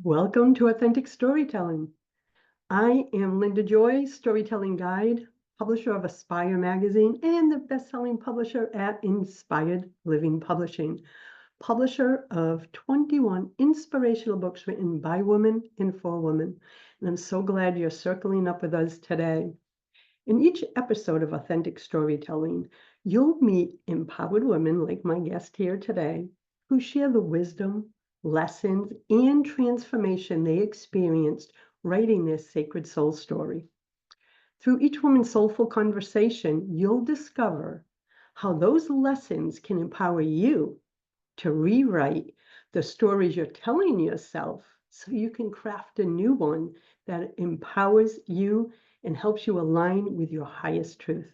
Welcome to Authentic Storytelling. I am Linda Joy, storytelling guide, publisher of Aspire magazine, and the best-selling publisher at Inspired Living Publishing, publisher of 21 inspirational books written by women and for women. And I'm so glad you're circling up with us today. In each episode of Authentic Storytelling, you'll meet empowered women like my guest here today who share the wisdom, lessons, and transformation they experienced writing their sacred soul story. Through each woman's soulful conversation, you'll discover how those lessons can empower you to rewrite the stories you're telling yourself so you can craft a new one that empowers you and helps you align with your highest truth.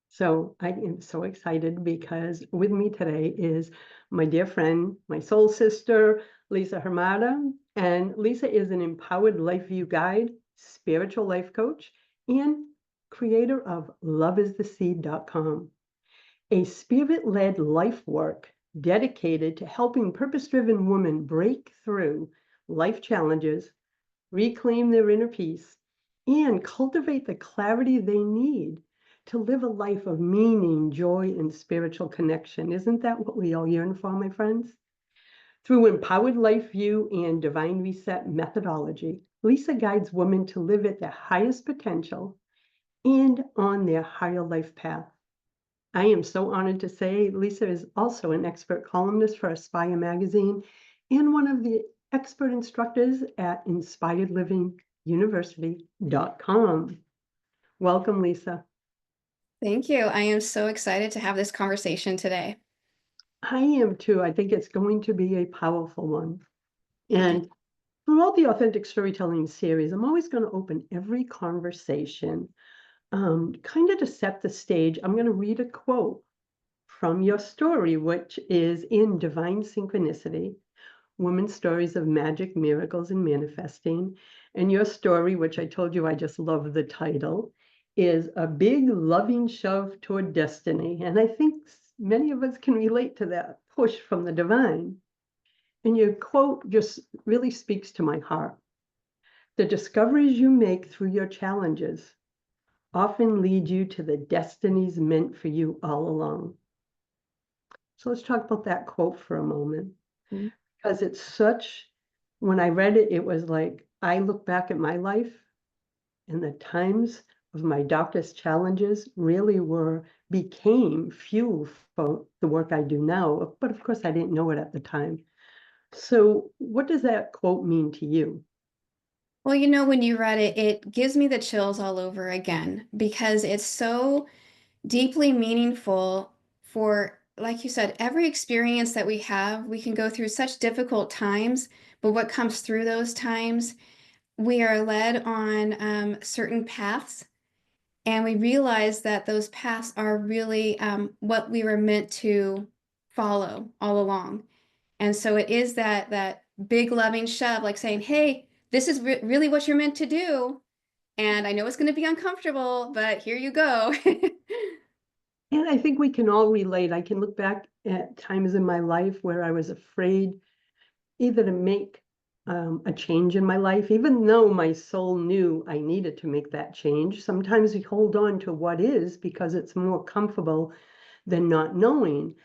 So I am so excited because with me today is my dear friend, my soul sister, Lisa Hromada. And Lisa is an Empowered Lifeview guide, spiritual life coach, and creator of loveistheseed.com, a spirit-led life work dedicated to helping purpose-driven women break through life challenges, reclaim their inner peace, and cultivate the clarity they need to live a life of meaning, joy, and spiritual connection. Isn't that what we all yearn for, my friends? Through Empowered Life View and Divine Reset methodology, Lisa guides women to live at their highest potential and on their higher life path. I am so honored to say Lisa is also an expert columnist for Aspire magazine and one of the expert instructors at inspiredlivinguniversity.com. Welcome, Lisa. Thank you. I am so excited to have this conversation today. I am too. I think it's going to be a powerful one. And throughout the Authentic Storytelling series, I'm always going to open every conversation kind of to set the stage. I'm going to read a quote from your story, which is in Divine Synchronicity, Women's Stories of Magic, Miracles, and Manifesting. And your story, which I told you I just love the title, is A Big Loving Shove Toward Destiny. And I think many of us can relate to that push from the divine. And your quote just really speaks to my heart. The discoveries you make through your challenges often lead you to the destinies meant for you all along. So let's talk about that quote for a moment. Because it's such, when I read it, it was like, I look back at my life and the times of my darkest challenges really became fuel for the work I do now. But of course, I didn't know it at the time. So what does that quote mean to you? Well, when you read it, it gives me the chills all over again because it's so deeply meaningful for, like you said, every experience that we have. We can go through such difficult times, but what comes through those times, we are led on certain paths, and we realize that those paths are really what we were meant to follow all along. And so it is that big loving shove, like saying, hey, this is really what you're meant to do. And I know it's going to be uncomfortable, but here you go. And I think we can all relate. I can look back at times in my life where I was afraid either to make a change in my life, even though my soul knew I needed to make that change. Sometimes we hold on to what is because it's more comfortable than not knowing.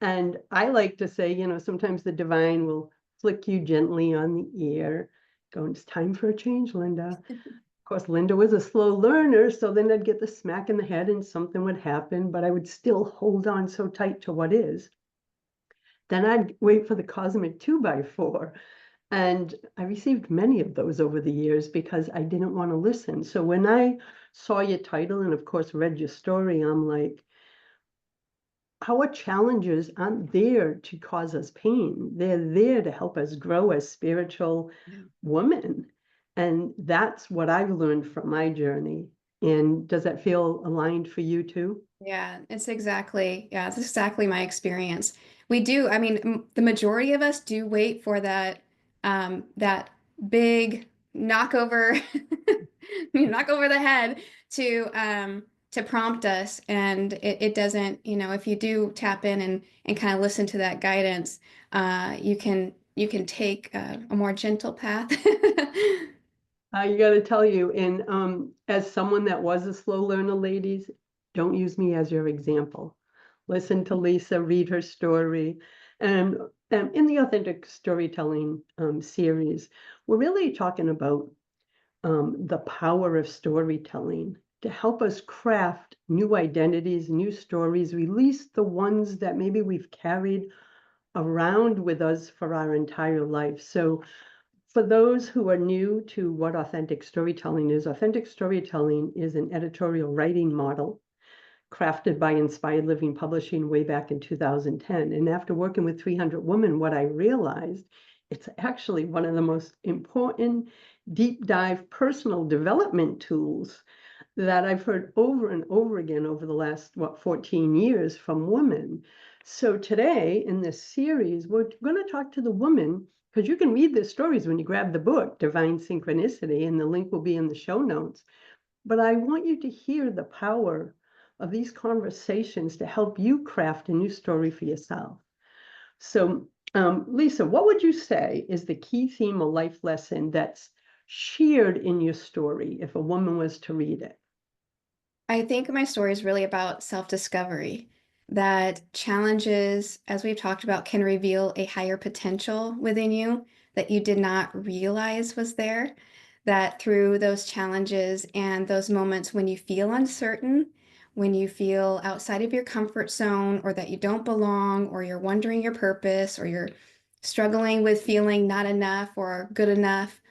And I like to say, sometimes the divine will flick you gently on the ear, going, it's time for a change, Linda. Of course, Linda was a slow learner, so then I'd get the smack in the head and something would happen, but I would still hold on so tight to what is. Then I'd wait for the cosmic 2x4. And I received many of those over the years because I didn't want to listen. So when I saw your title and, of course, read your story, I'm like, our challenges aren't there to cause us pain. They're there to help us grow as spiritual women. And that's what I've learned from my journey. And does that feel aligned for you too? It's exactly my experience. We do, I mean, the majority of us do wait for that big knock over, knock over the head to prompt us. And it doesn't, if you do tap in and kind of listen to that guidance, you can you can take a more gentle path. I gotta tell you, and as someone that was a slow learner, ladies, don't use me as your example. Listen to Lisa, read her story. And in the authentic storytelling series, we're really talking about the power of storytelling to help us craft new identities, new stories, release the ones that maybe we've carried around with us for our entire life. So for those who are new to what authentic storytelling is an editorial writing model crafted by Inspired Living Publishing way back in 2010. And after working with 300 women, what I realized, it's actually one of the most important deep dive personal development tools that I've heard over and over again over the last, 14 years from women. So today in this series, we're going to talk to the woman, because you can read the stories when you grab the book, Divine Synchronicity, and the link will be in the show notes. But I want you to hear the power of these conversations to help you craft a new story for yourself. So, Lisa, what would you say is the key theme or life lesson that's shared in your story if a woman was to read it? I think my story is really about self-discovery, that challenges, as we've talked about, can reveal a higher potential within you that you did not realize was there. That through those challenges and those moments when you feel uncertain, when you feel outside of your comfort zone, or that you don't belong, or you're wondering your purpose, or you're struggling with feeling not enough or good enough,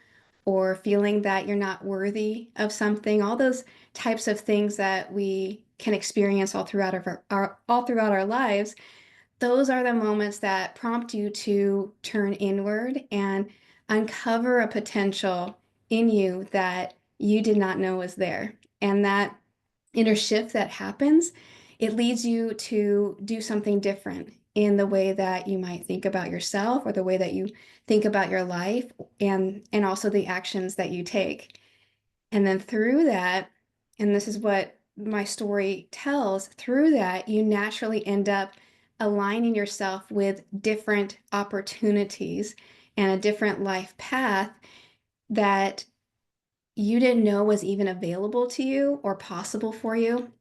or feeling that you're not worthy of something, all those types of things that we can experience all throughout our lives, those are the moments that prompt you to turn inward and uncover a potential in you that you did not know was there. And that inner shift that happens, it leads you to do something different in the way that you might think about yourself, or the way that you think about your life, and also the actions that you take. And then through that, and this is what my story tells, through that, you naturally end up aligning yourself with different opportunities and a different life path that you didn't know was even available to you or possible for you.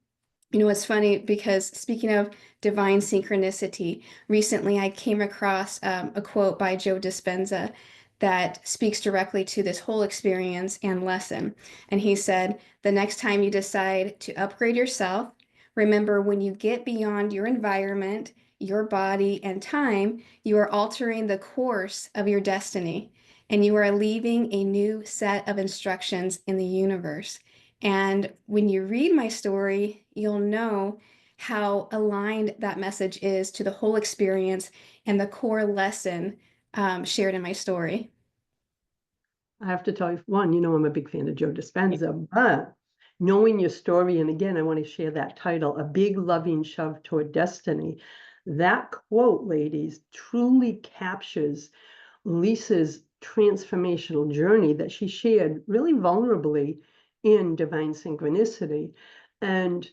You know, it's funny because speaking of divine synchronicity, recently I came across a quote by Joe Dispenza that speaks directly to this whole experience and lesson. And he said, the next time you decide to upgrade yourself, remember, when you get beyond your environment, your body, and time, you are altering the course of your destiny, and you are leaving a new set of instructions in the universe. And when you read my story, you'll know how aligned that message is to the whole experience and the core lesson shared in my story. I have to tell you, one, I'm a big fan of Joe Dispenza, but knowing your story, and again, I want to share that title, A Big Loving Shove Toward Destiny. That quote, ladies, truly captures Lisa's transformational journey that she shared really vulnerably in Divine Synchronicity. And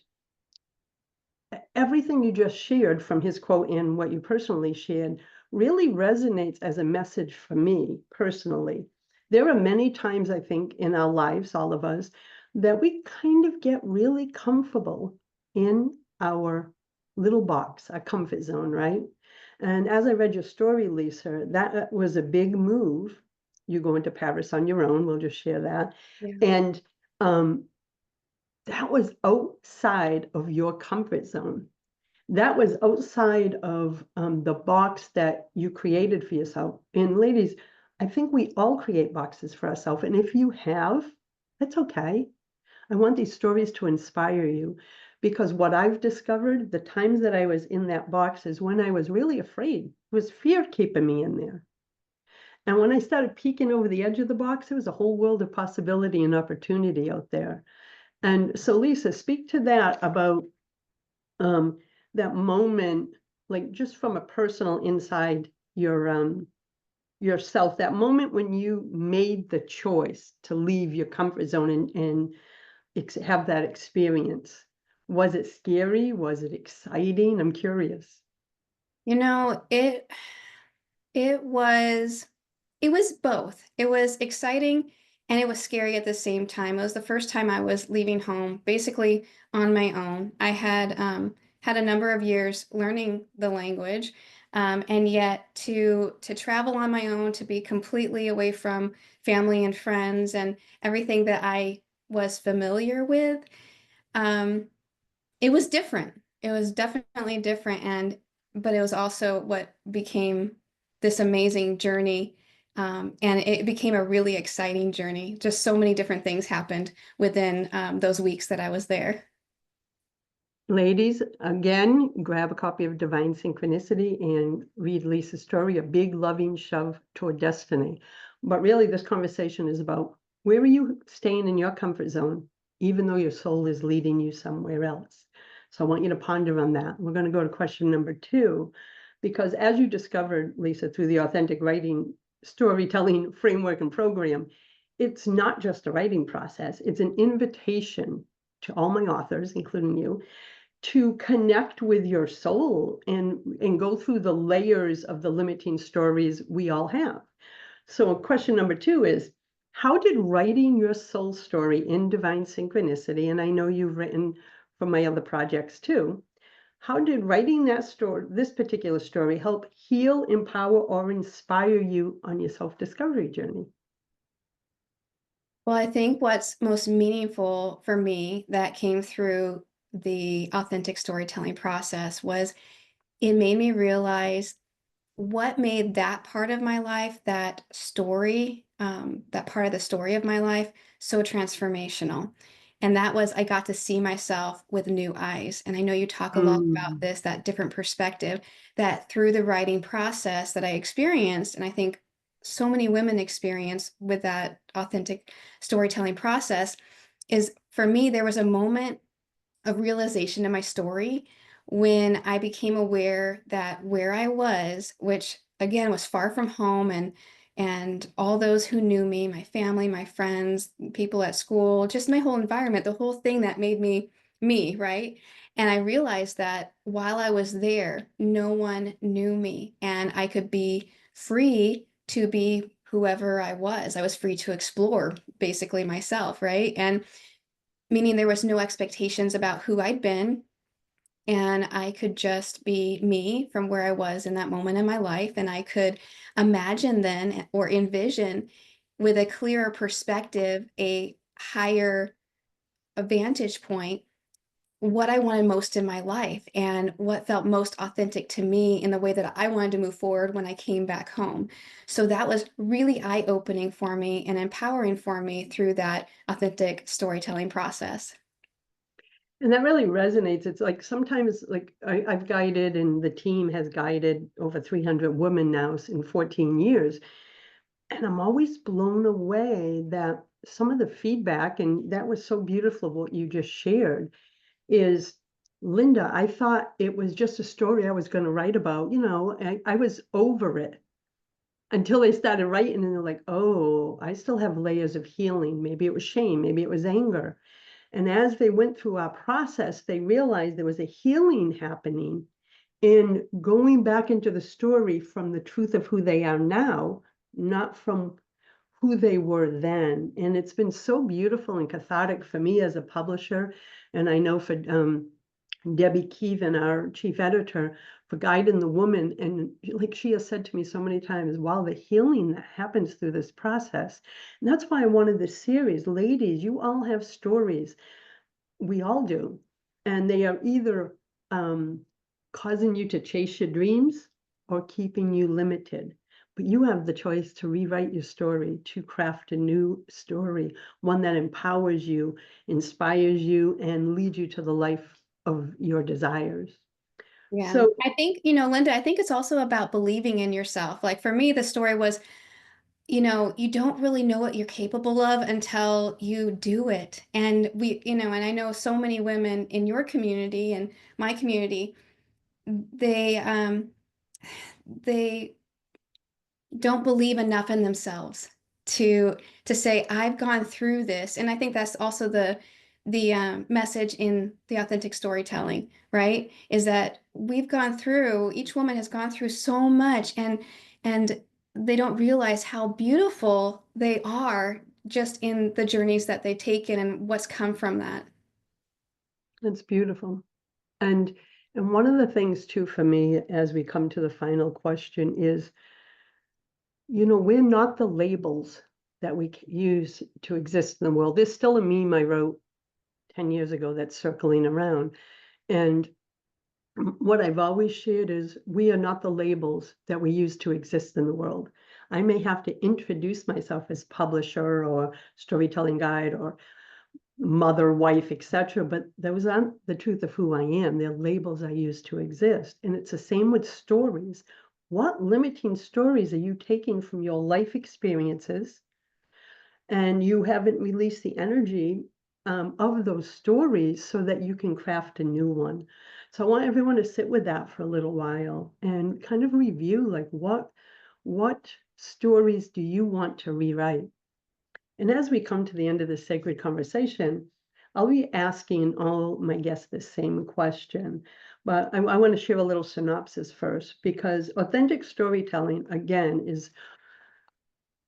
everything you just shared from his quote and what you personally shared really resonates as a message for me personally. There are many times, I think, in our lives, all of us, that we kind of get really comfortable in our little box, our comfort zone, right? And as I read your story, Lisa, that was a big move. You go into Paris on your own, we'll just share that. Yeah. And um, that was outside of your comfort zone. That was outside of the box that you created for yourself. And ladies, I think we all create boxes for ourselves. And if you have, that's okay. I want these stories to inspire you, because what I've discovered, the times that I was in that box is when I was really afraid. It was fear keeping me in there. And when I started peeking over the edge of the box, there was a whole world of possibility and opportunity out there. And so, Lisa, speak to that about um, that moment, like just from a personal inside yourself, that moment when you made the choice to leave your comfort zone and have that experience. Was it scary? Was it exciting? I'm curious. You know, It was it was both. It was exciting and it was scary at the same time. It was the first time I was leaving home basically on my own. I had had a number of years learning the language, and yet to travel on my own, to be completely away from family and friends and everything that I was familiar with, um, it was different. It was definitely different, and but it was also what became this amazing journey. And it became a really exciting journey. Just so many different things happened within those weeks that I was there. Ladies, again, grab a copy of Divine Synchronicity and read Lisa's story, A Big Loving Shove Toward Destiny. But really, this conversation is about where are you staying in your comfort zone, even though your soul is leading you somewhere else. So I want you to ponder on that. We're going to go to question number 2, because as you discovered, Lisa, through the authentic writing, storytelling framework and program, it's not just a writing process, it's an invitation to all my authors, including you, to connect with your soul and go through the layers of the limiting stories we all have. So question number 2 is, how did writing your soul story in Divine Synchronicity, and I know you've written for my other projects too, how did writing that story, this particular story, help heal, empower, or inspire you on your self-discovery journey? Well, I think what's most meaningful for me that came through the authentic storytelling process was it made me realize what made that part of my life, that story, that part of the story of my life, so transformational. And that was, I got to see myself with new eyes. And I know you talk a lot about Mm. this, that different perspective, that through the writing process that I experienced, and I think so many women experience with that authentic storytelling process, is for me, there was a moment of realization in my story when I became aware that where I was, which again was far from home and all those who knew me, my family, my friends, people at school, just my whole environment, the whole thing that made me me, right? And I realized that while I was there, no one knew me and I could be free to be whoever I was. I was free to explore basically myself, right? And meaning there was no expectations about who I'd been, and I could just be me from where I was in that moment in my life, and I could imagine then or envision with a clearer perspective, a higher a vantage point, what I wanted most in my life and what felt most authentic to me in the way that I wanted to move forward when I came back home. So that was really eye-opening for me and empowering for me through that authentic storytelling process. And that really resonates. It's like sometimes, like I've guided, and the team has guided over 300 women now in 14 years. And I'm always blown away that some of the feedback, and that was so beautiful what you just shared, is Linda, I thought it was just a story I was going to write about. I was over it until they started writing, and they're like, oh, I still have layers of healing. Maybe it was shame, maybe it was anger. And as they went through our process, they realized there was a healing happening in going back into the story from the truth of who they are now, not from who they were then. And it's been so beautiful and cathartic for me as a publisher. And I know for Debbie Keevan, our chief editor, for guiding the woman. And like she has said to me so many times, wow, the healing that happens through this process. And that's why I wanted this series. Ladies, you all have stories. We all do. And they are either causing you to chase your dreams or keeping you limited. But you have the choice to rewrite your story, to craft a new story, one that empowers you, inspires you, and leads you to the life of your desires. Yeah. So, I think, Linda, I think it's also about believing in yourself. Like for me, the story was, you don't really know what you're capable of until you do it. And and I know so many women in your community and my community, they don't believe enough in themselves to say I've gone through this. And I think that's also the message in the authentic storytelling, right? Is that we've gone through, each woman has gone through so much, and they don't realize how beautiful they are just in the journeys that they've taken and what's come from that. That's beautiful. And one of the things too for me as we come to the final question is, we're not the labels that we use to exist in the world. There's still a meme I wrote 10 years ago that's circling around. And what I've always shared is we are not the labels that we use to exist in the world. I may have to introduce myself as publisher or storytelling guide or mother, wife, etc., but those aren't the truth of who I am. They're labels I use to exist. And it's the same with stories. What limiting stories are you taking from your life experiences, and you haven't released the energy of those stories so that you can craft a new one? So I want everyone to sit with that for a little while and kind of review, like, what stories do you want to rewrite? And as we come to the end of this sacred conversation, I'll be asking all my guests the same question, but I want to share a little synopsis first, because authentic storytelling, again, is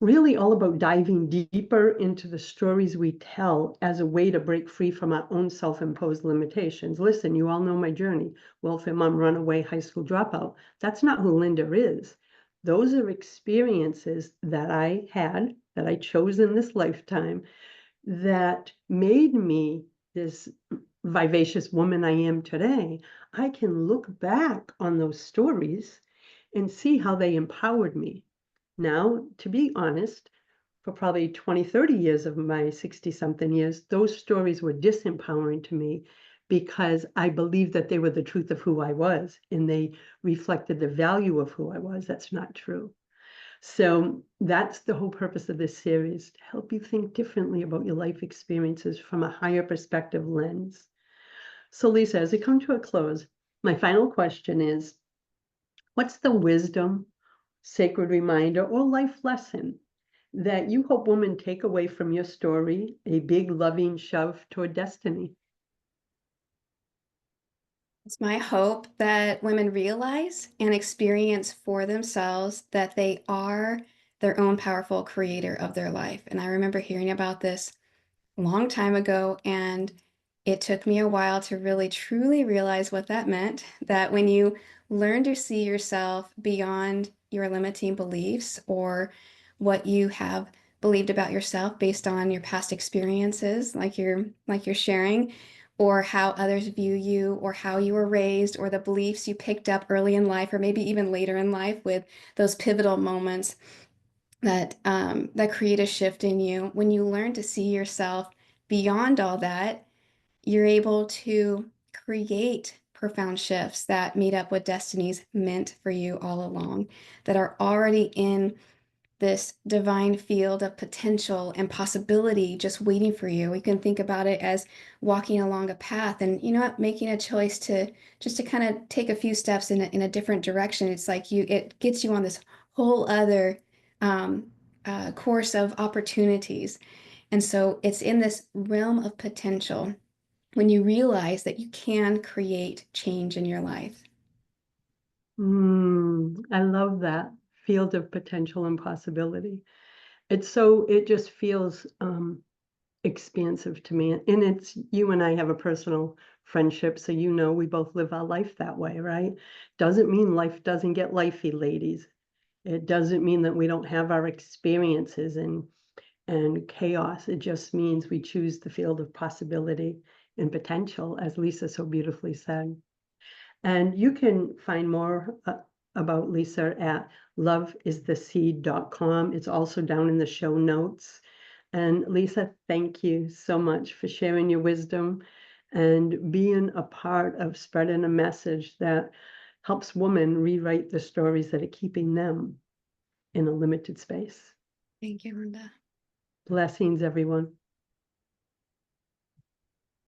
really all about diving deeper into the stories we tell as a way to break free from our own self-imposed limitations. Listen, you all know my journey. Welfare mom, runaway, high school dropout. That's not who Linda is. Those are experiences that I had, that I chose in this lifetime, that made me this vivacious woman I am today. I can look back on those stories and see how they empowered me. Now, to be honest, for probably 20, 30 years of my 60 something years, those stories were disempowering to me because I believed that they were the truth of who I was and they reflected the value of who I was. That's not true. So that's the whole purpose of this series, to help you think differently about your life experiences from a higher perspective lens. So Lisa, as we come to a close, my final question is, what's the wisdom, sacred reminder, or life lesson that you hope women take away from your story, a big loving shove toward destiny? It's my hope that women realize and experience for themselves that they are their own powerful creator of their life. And I remember hearing about this a long time ago, and it took me a while to really truly realize what that meant. That when you learn to see yourself beyond your limiting beliefs or what you have believed about yourself based on your past experiences, like you're sharing, or how others view you, or how you were raised, or the beliefs you picked up early in life, or maybe even later in life with those pivotal moments that create a shift in you. When you learn to see yourself beyond all that, you're able to create profound shifts that meet up what destinies meant for you all along, that are already in this divine field of potential and possibility just waiting for you. We can think about it as walking along a path and, you know what, making a choice to just to kind of take a few steps in a different direction. It's like it gets you on this whole other um, course of opportunities. And so it's in this realm of potential when you realize that you can create change in your life. I love that field of potential and possibility. It just feels expansive to me. And it's, you and I have a personal friendship, so we both live our life that way, right? Doesn't mean life doesn't get lifey, ladies. It doesn't mean that we don't have our experiences and chaos. It just means we choose the field of possibility and potential, as Lisa so beautifully said. And you can find more about Lisa at loveistheseed.com. It's also down in the show notes. And Lisa, thank you so much for sharing your wisdom and being a part of spreading a message that helps women rewrite the stories that are keeping them in a limited space. Thank you, Linda. Blessings, everyone.